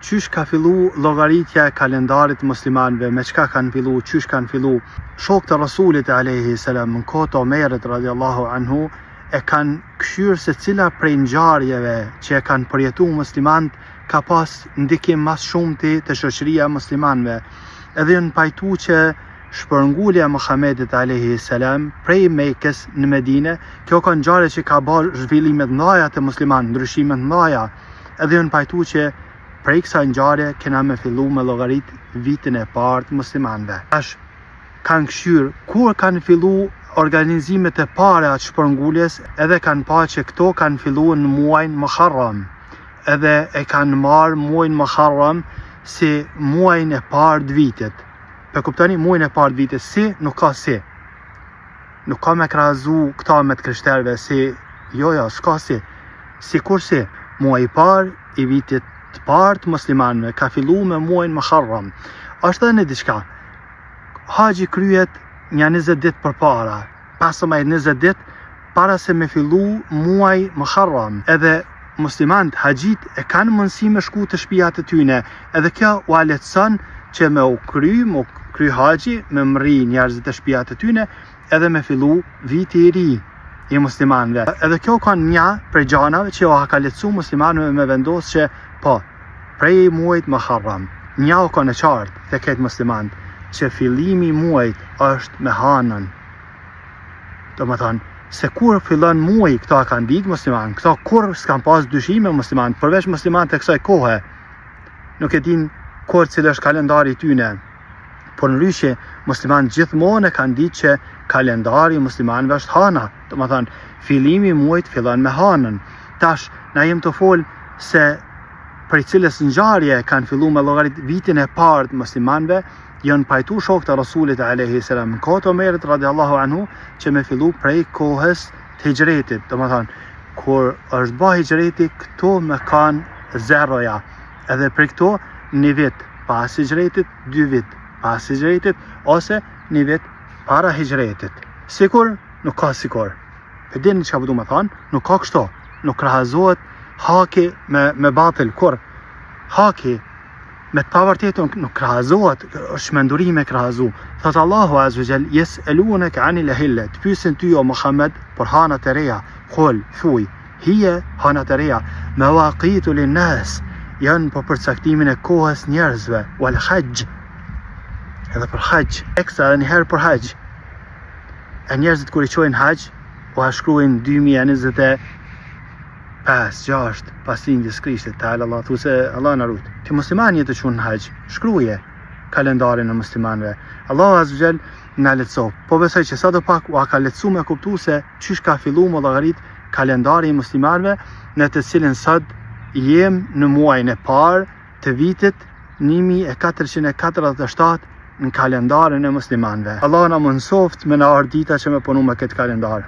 Qysh ka fillu llogaritja e kalendarit muslimanëve, me çka kanë fillu, qysh kanë fillu? Shokët e Rasulit alayhi salam në kohën e Omerit radhiyallahu anhu e kanë këshyrë se cila prej ngjarjeve që e kanë përjetuar muslimanët ka pas ndikim mas shumti të shoqëria muslimanëve. Edhe janë pajtu që shpërngulja e Muhamedit alayhi salam prej Mekës në Medinë, kjo ka ngjarje që ka bërë zhvillime të mëdha të muslimanëve, ndryshime të mëdha. Edhe janë pajtu që prej kësaj ngjarje kena me fillu me llogarit vitin e parë të muslimanëve. Tash kanë këshyrë kur kanë fillu organizimet e para të shpërnguljes, edhe kanë pa që këto kanë fillu në muajin Muharram, edhe e kanë marrë muajin Muharram si muajin e parë të vitit. Për kuptoni, muajin e parë të vitit, si nuk ka si. Nuk ka me krahazu këta me të krishterëve, si jo, s'ka si. Sikur si, muaji i parë i vitit të parë të muslimanëve ka fillu me muajin Muharram. Është edhe në diçka. Haxhi kryhet një 20 ditë përpara, 15-20 ditë para se me fillu muaji Muharram. Edhe muslimanët haxhit e kanë mundësi me shku të shtëpiat e tyne. Edhe kjo u lehtëson që me u kry haxhi, me mri njerëzit e shtëpiat e tyne, edhe me fillu viti i ri i muslimanëve. Edhe kjo ka një prej gjanave që u ka lehtësu muslimanëve me vendosë që po, prej muajit Muharram, një u ka në qartë të këtë muslimanët, që fillimi i muajit është me hanën. Do më thonë, se kur fillon muaji, këta kanë dikë muslimanë, këta kur s'kan pas dyshime muslimanë, përveç muslimanë të kësaj kohe, nuk e din kur cilë është kalendari tyne. Por në ryshe, muslimanë gjithmonë e kanë ditë që kalendari muslimanëve është hana. Do më thonë, fillimi i muajit fillon me hanën. Tash, na jem të folë se për cilës ngjarje kanë fillu me llogarit vitin e parë të muslimanëve, janë pajtu shokët e Rasulit alayhi salam në kohën e Omerit radhiyallahu anhu që me fillu prej kohës të hijretit. Do më thonë, kur është bë hijreti, këto me kanë zeroja. Edhe për këto një vit pas hijretit, 2 vit pas hijretit, ose një vit para hijretit. Sikur, nuk ka sikur. Për dini që ka përdu me thonë, nuk ka kështo. Nuk krahazohet haki me batil, kur haki me të pavërtetën nuk krahazohet, është menduri me krahazu. Thotë Allahu azza wa jall, yes'alunaka 'anil ahilla, të pyesin ty o Muhammed për hanat e reja. Qul, thuaj, hija hanat e reja mawaqitu lin-nas, janë për përcaktimin e kohës njerëzve, wal hajj, edhe për hajj, ekstra edhe një herë për hajj. E njerëzit kur i qojnë hajj, u shkruajnë 2025, 6 pas lindjes Krishtit, ta'ala Allah, thu se Allah në rujt. Ti muslimani të qunë hajj, shkruje kalendarin e muslimanëve. Allah azza wa jall na lehtëso. Po besoj që sa do pak u ka lehtësu me kuptu se qysh ka fillu më llogarit kalendari i muslimanëve, në të cilin sot jem në muajin e parë të vitit 1447 në kalendarin e muslimanëve. Allah na mënsoft me na ardita që me punu me këtë kalendar.